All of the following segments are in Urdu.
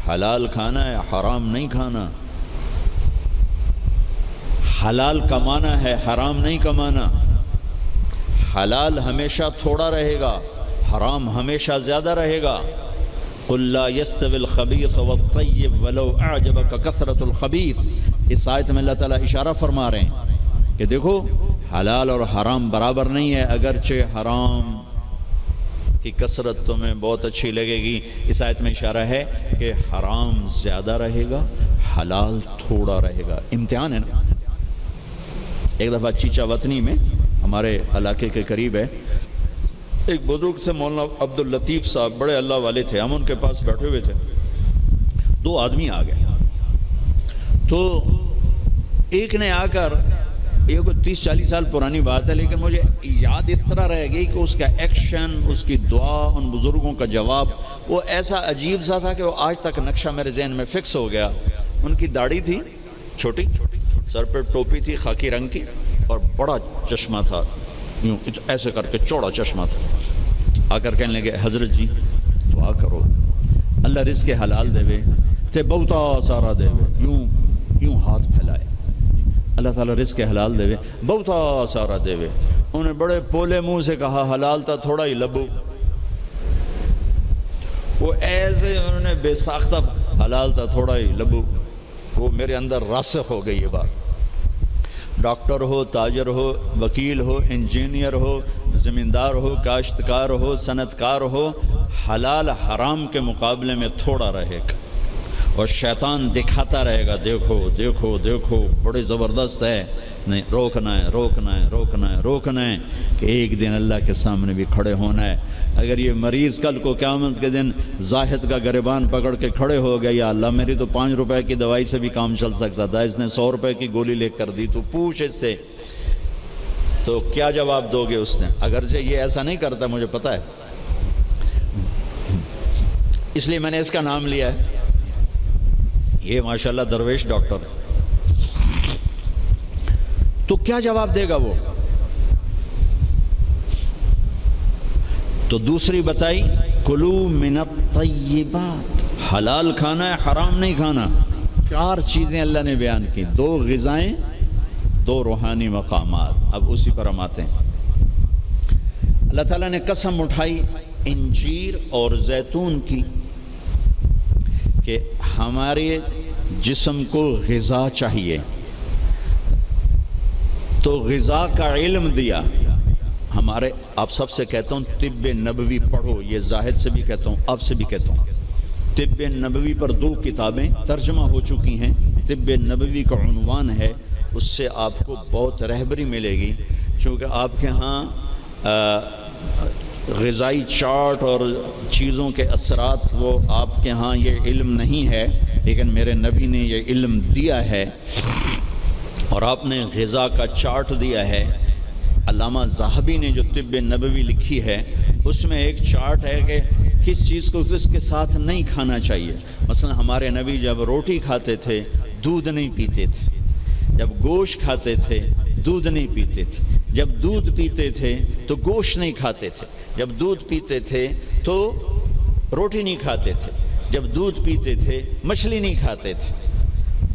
حلال کھانا ہے، حرام نہیں کھانا. حلال کمانا ہے، حرام نہیں کمانا. حلال ہمیشہ تھوڑا رہے گا، حرام ہمیشہ زیادہ رہے گا. قل لا يستوي الخبيث والطيب ولو اعجبك كثرة الخبيث. اس آیت میں اللہ تعالیٰ اشارہ فرما رہے ہیں کہ دیکھو حلال اور حرام برابر نہیں ہے، اگرچہ حرام کی کثرت تمہیں بہت اچھی لگے گی. اس آیت میں اشارہ ہے کہ حرام زیادہ رہے گا، حلال تھوڑا رہے گا. امتحان ہے نا. ایک دفعہ چیچا وطنی میں ہمارے علاقے کے قریب ہے، ایک بزرگ سے مولانا عبداللطیف صاحب، بڑے اللہ والے تھے. ہم ان کے پاس بیٹھے ہوئے تھے، دو آدمی آ گئے. تو ایک نے آ کر، یہ کوئی 30-40 سال پرانی بات ہے لیکن مجھے یاد اس طرح رہ گئی کہ اس کا ایکشن، اس کی دعا، ان بزرگوں کا جواب وہ ایسا عجیب سا تھا کہ وہ آج تک نقشہ میرے ذہن میں فکس ہو گیا. ان کی داڑھی تھی چھوٹی، سر پہ ٹوپی تھی خاکی رنگ کی، اور بڑا چشمہ تھا، یوں ایسے کر کے چوڑا چشمہ تھا. آ کر کہنے لگے حضرت جی دعا کرو اللہ رزق حلال دے وے تے بہتا سارا دے وے. یوں ہاتھ پھیلائے، اللہ تعالیٰ رزق حلال دے وے بہتا سارا دے وے. انہوں نے بڑے پولے منہ سے کہا حلال تا تھوڑا ہی لبو. وہ ایسے انہوں نے بے ساختہ حلال تا تھوڑا ہی لبو. وہ میرے اندر راسخ ہو گئی یہ بات. ڈاکٹر ہو، تاجر ہو، وکیل ہو، انجینئر ہو، زمیندار ہو، کاشتکار ہو، صنعتکار ہو، حلال حرام کے مقابلے میں تھوڑا رہے گا. اور شیطان دکھاتا رہے گا دیکھو دیکھو دیکھو بڑے زبردست ہے. نہیں، روکنا ہے روکنا ہے روکنا ہے روکنا ہے کہ ایک دن اللہ کے سامنے بھی کھڑے ہونا ہے. اگر یہ مریض کل کو قیامت کے دن زاہد کا گریبان پکڑ کے کھڑے ہو گیا، یا اللہ میری تو 5 روپے کی دوائی سے بھی کام چل سکتا تھا، اس نے 100 روپے کی گولی لے کر دی، تو پوچھ اس سے، تو کیا جواب دو گے اس نے؟ اگرچہ یہ ایسا نہیں کرتا مجھے پتہ ہے، اس لیے میں نے اس کا نام لیا ہے. یہ ماشاءاللہ درویش ڈاکٹر ہے. تو کیا جواب دے گا وہ؟ تو دوسری بتائی کلو من الطیبات، حلال کھانا ہے حرام نہیں کھانا. 4 چیزیں اللہ نے بیان کی، 2 غذائیں، 2 روحانی مقامات. اب اسی پر ہم آتے ہیں. اللہ تعالیٰ نے قسم اٹھائی انجیر اور زیتون کی کہ ہمارے جسم کو غذا چاہیے، تو غذا کا علم دیا. ہمارے آپ سب سے کہتا ہوں طب نبوی پڑھو، یہ زاہد سے بھی کہتا ہوں آپ سے بھی کہتا ہوں. طب نبوی پر 2 کتابیں ترجمہ ہو چکی ہیں. طب نبوی کا عنوان ہے، اس سے آپ کو بہت رہبری ملے گی. چونکہ آپ کے ہاں غذائی چارٹ اور چیزوں کے اثرات وہ آپ کے ہاں یہ علم نہیں ہے، لیکن میرے نبی نے یہ علم دیا ہے اور آپ نے غذا کا چارٹ دیا ہے. علامہ ذہبی نے جو طب نبوی لکھی ہے اس میں ایک چارٹ ہے کہ کس چیز کو کس کے ساتھ نہیں کھانا چاہیے. مثلا ہمارے نبی جب روٹی کھاتے تھے دودھ نہیں پیتے تھے، جب گوشت کھاتے تھے دودھ نہیں پیتے تھے، جب دودھ پیتے تھے تو گوشت نہیں کھاتے تھے، جب دودھ پیتے تھے تو روٹی نہیں کھاتے تھے، جب دودھ پیتے تھے مچھلی نہیں کھاتے تھے،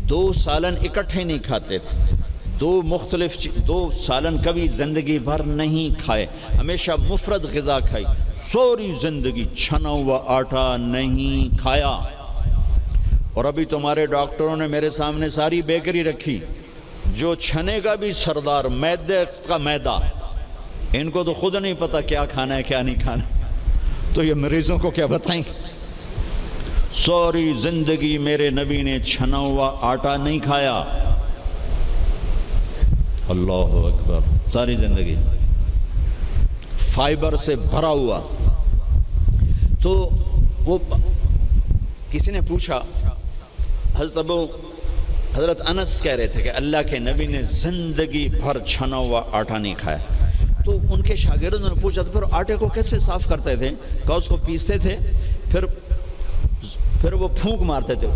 2 سالن اکٹھے نہیں کھاتے تھے، 2 سالن کبھی زندگی بھر نہیں کھائے، ہمیشہ مفرد غذا کھائی. سوری زندگی چھنا ہوا آٹا نہیں کھایا. اور ابھی تمہارے ڈاکٹروں نے میرے سامنے ساری بیکری رکھی، جو چھنے کا بھی سردار، میدے کا میدا. ان کو تو خود نہیں پتا کیا کھانا ہے کیا نہیں کھانا، تو یہ مریضوں کو کیا بتائیں. سوری زندگی میرے نبی نے چھنا ہوا آٹا نہیں کھایا. اللہ اکبر. ساری زندگی فائبر سے بھرا ہوا. تو وہ کسی نے پوچھا، حضرت انس کہہ رہے تھے کہ اللہ کے نبی نے زندگی بھر چھنا ہوا آٹا نہیں کھایا. تو ان کے شاگردوں نے پوچھا تو پھر آٹے کو کیسے صاف کرتے تھے؟ کہا اس کو پیستے تھے، پھر وہ پھونک مارتے تھے،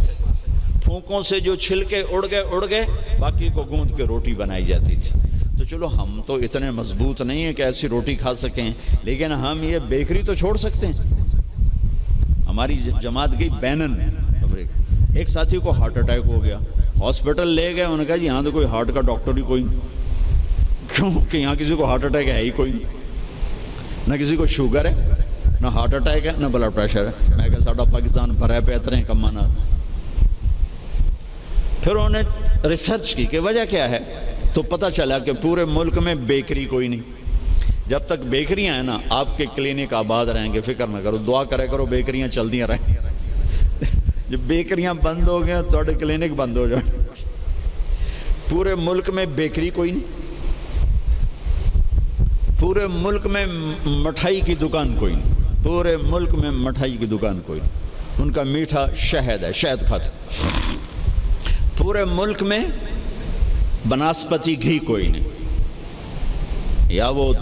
پھونکوں سے جو چھلکے اڑ گئے باقی کو گوندھ کے روٹی بنائی جاتی تھی. تو چلو ہم تو اتنے مضبوط نہیں ہیں کہ ایسی روٹی کھا سکیں، لیکن ہم یہ بیکری تو چھوڑ سکتے ہیں. ہماری جماعت گئی بینن افریقہ۔ ایک ساتھی کو ہارٹ اٹیک ہو گیا، ہاسپٹل لے گئے، انہوں نے کہا جی یہاں تو کوئی ہارٹ کا ڈاکٹر ہی کوئی نہیں، کیونکہ یہاں کسی کو ہارٹ اٹیک ہے ہی کوئی نہیں، نہ کسی کو شوگر ہے، نہ ہارٹ اٹیک ہے، نہ بلڈ پریشر ہے۔ میں کہا ساڈا پاکستان بھرا پہ اتنے کمانا۔ پھر انہوں نے ریسرچ کی کہ وجہ کیا ہے، تو پتہ چلا کہ پورے ملک میں بیکری کوئی نہیں۔ جب تک بیکریاں ہیں نا آپ کے کلینک آباد رہیں گے، فکر نہ کرو، دعا کرے کرو بیکریاں چلدیاں رہیں۔ جب بیکریاں بند ہو گئے تو کلینک بند ہو جائیں۔ پورے ملک میں بیکری کوئی نہیں، پورے ملک میں مٹھائی کی دکان کوئی نہیں، پورے ملک میں مٹھائی کی دکان کوئی نہیں، ان کا میٹھا شہد ہے، شہد کھاتے۔ پورے ملک میں بناسپتی گھی کوئی نہیں، یا وہ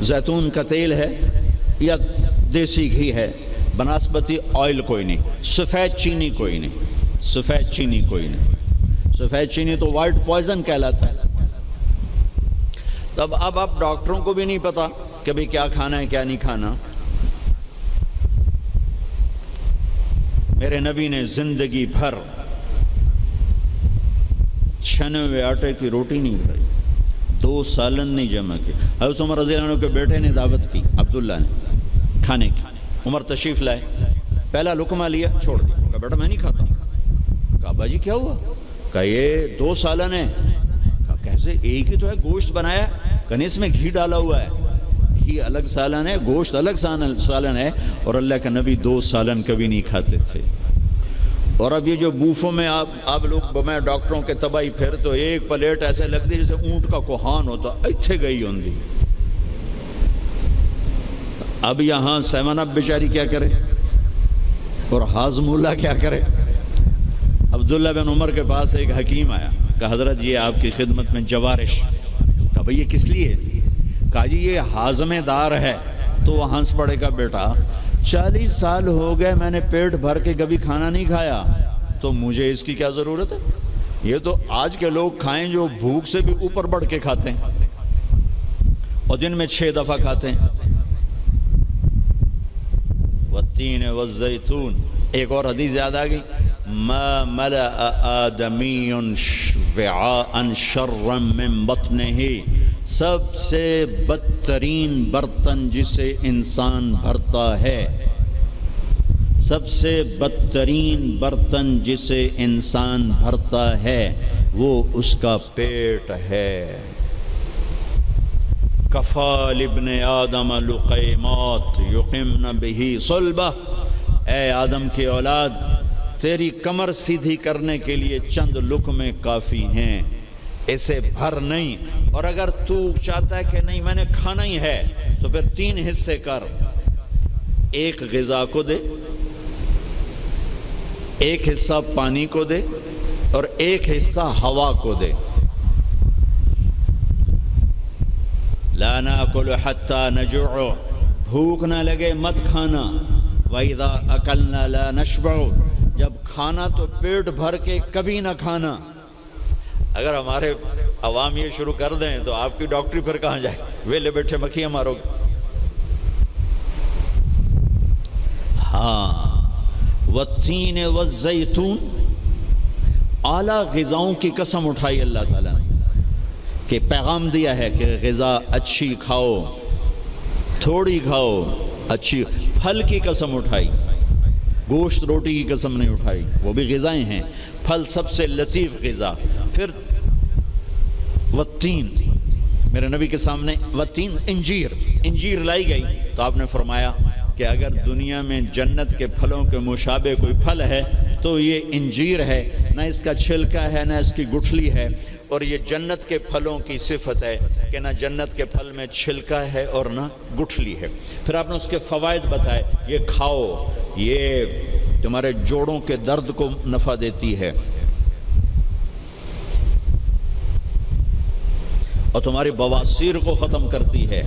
زیتون کا تیل ہے یا دیسی گھی ہے، بناسپتی آئل کوئی نہیں، سفید چینی کوئی نہیں، سفید چینی کوئی نہیں، سفید چینی تو وائٹ پوائزن کہلاتا ہے۔ تب اب ڈاکٹروں کو بھی نہیں پتا کہ بھئی کیا کھانا ہے کیا نہیں کھانا۔ میرے نبی نے زندگی بھر چھنے ہوئے آٹے کی روٹی نہیں کھائی، 2 سالن نہیں جمع کی۔ حضرت عمر رضی اللہ عنہ کے بیٹے نے دعوت کی، عبداللہ نے، کھانے کی۔ عمر تشریف لائے، پہلا لقمہ لیا، چھوڑ دیا، کہا بیٹا میں نہیں کھاتا۔ کہا ابا جی کیا ہوا؟ کہا یہ 2 سالن ہے۔ کہا کیسے؟ ایک ہی تو ہے، گوشت بنایا، کہا اس میں گھی ڈالا ہوا ہے، گھی الگ سالن ہے، گوشت الگ سالن ہے، اور اللہ کے نبی 2 سالن کبھی نہیں کھاتے تھے۔ اور اب یہ جو بوفوں میں آپ لوگ میں ڈاکٹروں کے تباہی پھر تو ایک پلیٹ ایسے لگتی جیسے اونٹ کا کوہان ہوتا، اتھے گئی ہوندی۔ اب یہاں 7 اپ بیچاری کیا کرے اور ہاضم اللہ کیا کرے؟ عبداللہ بن عمر کے پاس ایک حکیم آیا، کہا حضرت یہ آپ کی خدمت میں جوارش۔ کہا بھئی یہ کس لیے؟ کہا جی یہ ہاضم دار ہے۔ تو وہ ہنس پڑے گا، بیٹا 40 سال ہو گئے میں نے پیٹ بھر کے کبھی کھانا نہیں کھایا، تو مجھے اس کی کیا ضرورت ہے؟ یہ تو آج کے لوگ کھائیں جو بھوک سے بھی اوپر بڑھ کے کھاتے ہیں اور دن میں 6 دفعہ کھاتے ہیں۔ والتین والزیتون، ایک اور حدیث یاد آ گئی، ما ملأ آدمی وعاء شرا من بطنہ، سب سے بدترین برتن جسے انسان بھرتا ہے، سب سے بدترین برتن جسے انسان بھرتا ہے وہ اس کا پیٹ ہے۔ کفا لابن آدم لقیمات یقمن بہ صلبہ، اے آدم کی اولاد تیری کمر سیدھی کرنے کے لیے چند لقمے کافی ہیں، اسے بھر نہیں۔ اور اگر تو چاہتا ہے کہ نہیں میں نے کھانا ہی ہے تو پھر 3 حصے کر، ایک غذا کو دے، ایک حصہ پانی کو دے، اور ایک حصہ ہوا کو دے۔ لا ناکل حتی نجوع، بھوک نہ لگے مت کھانا۔ وَإِذَا أَكَلْنَا لَا نَشْبَعُ، جب کھانا تو پیٹ بھر کے کبھی نہ کھانا۔ اگر ہمارے عوام یہ شروع کر دیں تو آپ کی ڈاکٹری پھر کہاں جائے؟ ویلے بیٹھے مکھیاں مارو گے۔ ہاں، والتین والزیتون، اعلیٰ غذاؤں کی قسم اٹھائی اللہ تعالیٰ نے کہ پیغام دیا ہے کہ غذا اچھی کھاؤ، تھوڑی کھاؤ، اچھی۔ پھل کی قسم اٹھائی، گوشت روٹی کی قسم نہیں اٹھائی، وہ بھی غذائیں ہیں، پھل سب سے لطیف غذا۔ پھر والتین، میرے نبی کے سامنے والتین، انجیر لائی گئی تو آپ نے فرمایا کہ اگر دنیا میں جنت کے پھلوں کے مشابہ کوئی پھل ہے تو یہ انجیر ہے، نہ اس کا چھلکا ہے نہ اس کی گٹھلی ہے، اور یہ جنت کے پھلوں کی صفت ہے کہ نہ جنت کے پھل میں چھلکا ہے اور نہ گٹھلی ہے۔ پھر آپ نے اس کے فوائد بتائے، یہ کھاؤ، یہ تمہارے جوڑوں کے درد کو نفع دیتی ہے اور تمہاری بواسیر کو ختم کرتی ہے۔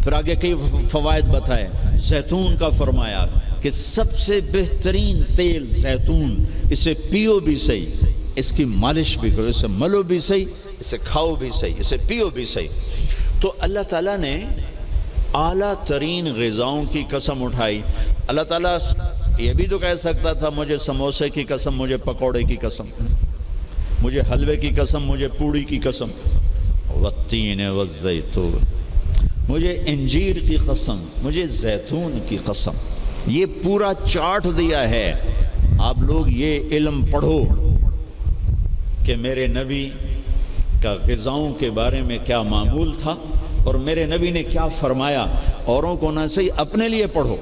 پھر آگے کئی فوائد بتائے، زیتون کا فرمایا کہ سب سے بہترین تیل زیتون، اسے پیو بھی صحیح، اس کی مالش بھی کرو، اسے ملو بھی صحیح، اسے کھاؤ بھی صحیح، اسے پیو بھی صحیح۔ تو اللہ تعالیٰ نے اعلیٰ ترین غذاؤں کی قسم اٹھائی۔ اللہ تعالیٰ یہ بھی تو کہہ سکتا تھا مجھے سموسے کی قسم، مجھے پکوڑے کی قسم، مجھے حلوے کی قسم، مجھے پوڑی کی قسم، والتین والزیتون، مجھے انجیر کی قسم، مجھے زیتون کی قسم۔ یہ پورا چارٹ دیا ہے، آپ لوگ یہ علم پڑھو کہ میرے نبی کا غذاؤں کے بارے میں کیا معمول تھا اور میرے نبی نے کیا فرمایا، اوروں کو نہ صحیح اپنے لیے پڑھو۔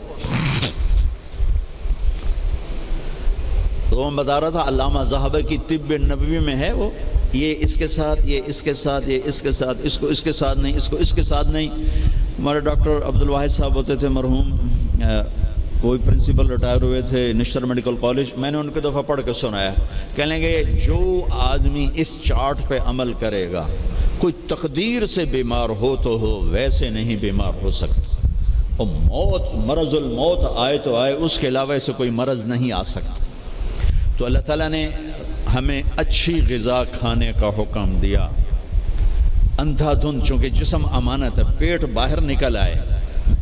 تو میں بتا رہا تھا علامہ ذہبی کی طب نبوی میں ہے وہ، یہ اس کے ساتھ، یہ اس کے ساتھ، یہ اس کے ساتھ، اس کو اس کے ساتھ نہیں، اس کو اس کے ساتھ نہیں۔ ہمارے ڈاکٹر عبدالواحد صاحب ہوتے تھے مرحوم، کوئی پرنسپل ریٹائر ہوئے تھے نشتر میڈیکل کالج، میں نے ان کے دفعہ پڑھ کے سنایا، کہنے گے جو آدمی اس چارٹ پہ عمل کرے گا، کوئی تقدیر سے بیمار ہو تو ہو، ویسے نہیں بیمار ہو سکتا، اور موت، مرض الموت آئے تو آئے، اس کے علاوہ سے کوئی مرض نہیں آ سکتا۔ تو اللہ تعالیٰ نے ہمیں اچھی غذا کھانے کا حکم دیا، اندھا دھند، چونکہ جسم امانت ہے، پیٹ باہر نکل آئے،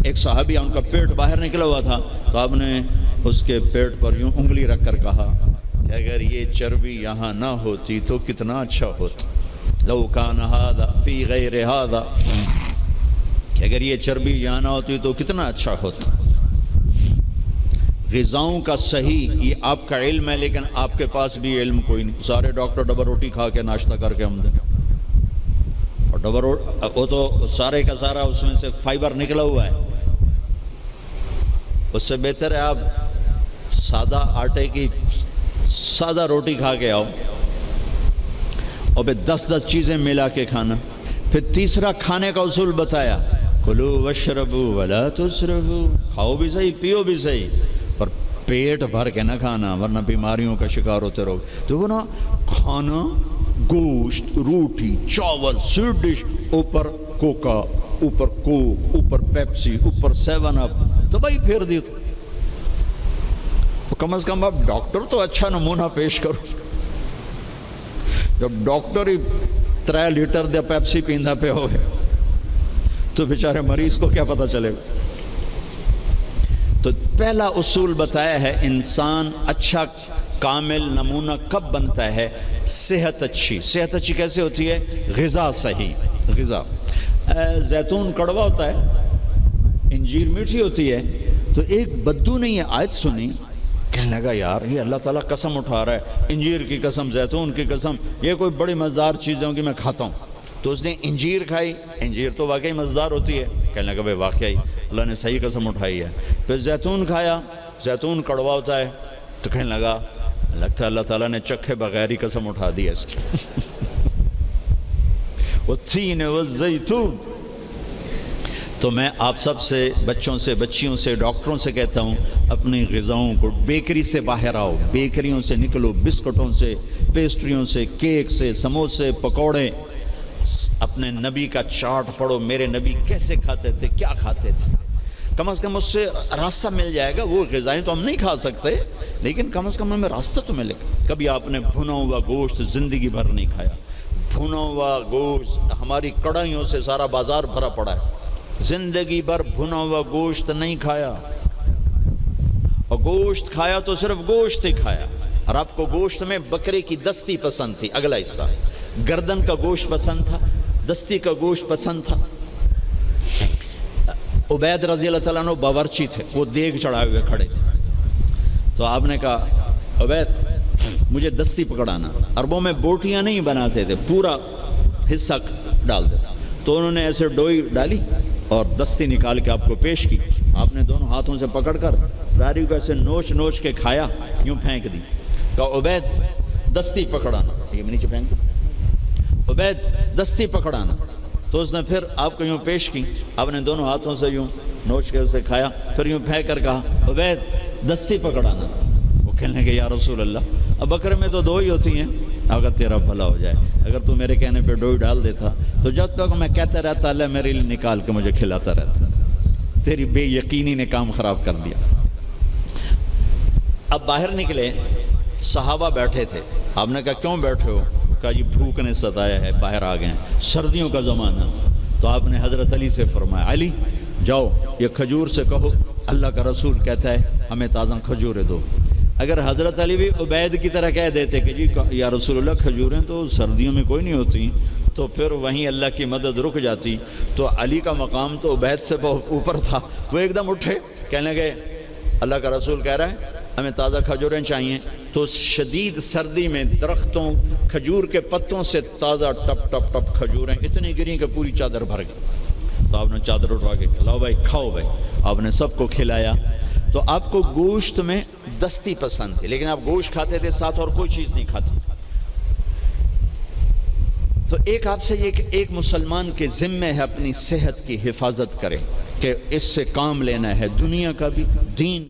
ایک صحابی ان کا پیٹ باہر نکلا ہوا تھا، تو آپ نے اس کے پیٹ پر یوں انگلی رکھ کر کہا کہ اگر یہ چربی یہاں نہ ہوتی تو کتنا اچھا ہوتا، لو کان ھذا فی غیر ھذا، کہ اگر یہ چربی یہاں نہ ہوتی تو کتنا اچھا ہوتا۔ غذاؤں کا صحیح یہ آپ کا علم ہے، لیکن آپ کے پاس بھی علم کوئی نہیں۔ سارے ڈاکٹر ڈبل روٹی کھا کے ناشتہ کر کے ہم دیں، اور ڈبل روٹی وہ تو سارے کا سارا اس میں سے فائبر نکلا ہوا ہے، اس سے بہتر ہے آپ سادہ آٹے کی سادہ روٹی کھا کے آؤ، اور پھر 10 چیزیں ملا کے کھانا۔ پھر تیسرا کھانے کا اصول بتایا، کلوا واشربوا ولا تسرفوا، کھاؤ بھی صحیح، پیو بھی صحیح، پر پیٹ بھر کے نہ کھانا ورنہ بیماریوں کا شکار ہوتے رہو۔ تو وہ نا کھانا، گوشت، روٹی، چاول، سویٹ ڈش، اوپر کوکا، اوپر کوک، اوپر پیپسی، اوپر 7 اپ، تو بھائی پھیر دی تو کم از کم اب ڈاکٹر تو اچھا نمونہ پیش کرو۔ جب ڈاکٹر ہی 3 لیٹر دے پیپسی پیندا پہ ہوئے تو بیچارے مریض کو کیا پتہ چلے گا۔ تو پہلا اصول بتایا ہے، انسان اچھا کامل نمونہ کب بنتا ہے؟ صحت اچھی۔ صحت اچھی کیسے ہوتی ہے؟ غذا صحیح۔ غذا، زیتون کڑوا ہوتا ہے، انجیر میٹھی ہوتی ہے۔ تو ایک بدو نے یہ آیت سنی، کہنے لگا یار یہ اللہ تعالیٰ قسم اٹھا رہا ہے، انجیر کی قسم، زیتون کی قسم، یہ کوئی بڑی مزدار چیزیں ہوں گی میں کھاتا ہوں۔ تو اس نے انجیر کھائی، انجیر تو واقعی مزدار ہوتی ہے، کہنے لگا بھائی واقعی اللہ نے صحیح قسم اٹھائی ہے۔ پھر زیتون کھایا، زیتون کڑوا ہوتا ہے، تو کہنے لگا لگتا ہے اللہ تعالیٰ نے چکھے بغیر ہی قسم اٹھا دی ہے اس کی۔ والتین والزیتون۔ تو میں آپ سب سے، بچوں سے، بچیوں سے، ڈاکٹروں سے کہتا ہوں، اپنی غذاؤں کو، بیکری سے باہر آؤ، بیکریوں سے نکلو، بسکٹوں سے، پیسٹریوں سے، کیک سے، سموسے، پکوڑے۔ اپنے نبی کا چارٹ پڑھو، میرے نبی کیسے کھاتے تھے، کیا کھاتے تھے، کم از کم اس سے راستہ مل جائے گا۔ وہ غذائیں تو ہم نہیں کھا سکتے، لیکن کم از کم ہمیں راستہ تو ملے گا۔ کبھی آپ نے بھنا ہوا گوشت زندگی بھر نہیں کھایا، بھنا ہوا گوشت، ہماری کڑھائیوں سے سارا بازار بھرا پڑا ہے، زندگی بھر بھنا ہوا گوشت نہیں کھایا، اور گوشت کھایا تو صرف گوشت ہی کھایا۔ اور آپ کو گوشت میں بکرے کی دستی پسند تھی، اگلا حصہ گردن کا گوشت پسند تھا، دستی کا گوشت پسند تھا۔ عبید رضی اللہ تعالیٰ عنہ باورچی تھے، وہ دیگ چڑھائے ہوئے کھڑے تھے، تو آپ نے کہا عبید مجھے دستی پکڑانا۔ عربوں میں بوٹیاں نہیں بناتے تھے، پورا حصہ ڈال دیتے، تو انہوں نے ایسے ڈوئی ڈالی اور دستی نکال کے آپ کو پیش کی۔ آپ نے دونوں ہاتھوں سے پکڑ کر ساری کو ایسے نوچ نوچ کے کھایا، یوں پھینک دی۔ کہا عبید دستی پکڑانا، یہ نیچے پھینک دی، عبید دستی پکڑانا۔ تو اس نے پھر آپ کو یوں پیش کی، آپ نے دونوں ہاتھوں سے یوں نوچ کے اسے کھایا، پھر یوں پھینک کر کہا عبید دستی پکڑانا۔ وہ کہنے لگے یا رسول اللہ، اب بکرے میں تو 2 ہی ہوتی ہیں، اگر تیرا بھلا ہو جائے، اگر تو میرے کہنے پہ ڈوئی ڈال دیتا تو جب تک میں کہتا رہتا اللہ میرے لیے نکال کے مجھے کھلاتا رہتا۔ تیری بے یقینی نے کام خراب کر دیا۔ اب باہر نکلے، صحابہ بیٹھے تھے، آپ نے کہا کیوں بیٹھے ہو؟ کہا جی بھوک نے ستایا ہے، باہر آ گئے ہیں، سردیوں کا زمانہ۔ تو آپ نے حضرت علی سے فرمایا علی جاؤ یہ کھجور سے کہو اللہ کا رسول کہتا ہے ہمیں تازہ کھجوریں دو. اگر حضرت علی بھی عبید کی طرح کہہ دیتے کہ جی یا رسول اللہ کھجوریں تو سردیوں میں کوئی نہیں ہوتی، تو پھر وہیں اللہ کی مدد رک جاتی. تو علی کا مقام تو عبید سے بہت اوپر تھا. وہ ایک دم اٹھے، کہنے لگے اللہ کا رسول کہہ رہا ہے ہمیں تازہ کھجوریں چاہیے. تو شدید سردی میں درختوں کھجور کے پتوں سے تازہ ٹپ ٹپ ٹپ کھجوریں اتنی گریں کہ پوری چادر بھر گئی. تو آپ نے چادر اٹھا کے لاؤ بھائی کھاؤ بھائی. آپ نے سب کو کھلایا. تو آپ کو گوشت میں دستی پسند تھی، لیکن آپ گوشت کھاتے تھے، ساتھ اور کوئی چیز نہیں کھاتے. تو ایک آپ سے یہ ایک مسلمان کے ذمہ ہے اپنی صحت کی حفاظت کرے کہ اس سے کام لینا ہے، دنیا کا بھی دین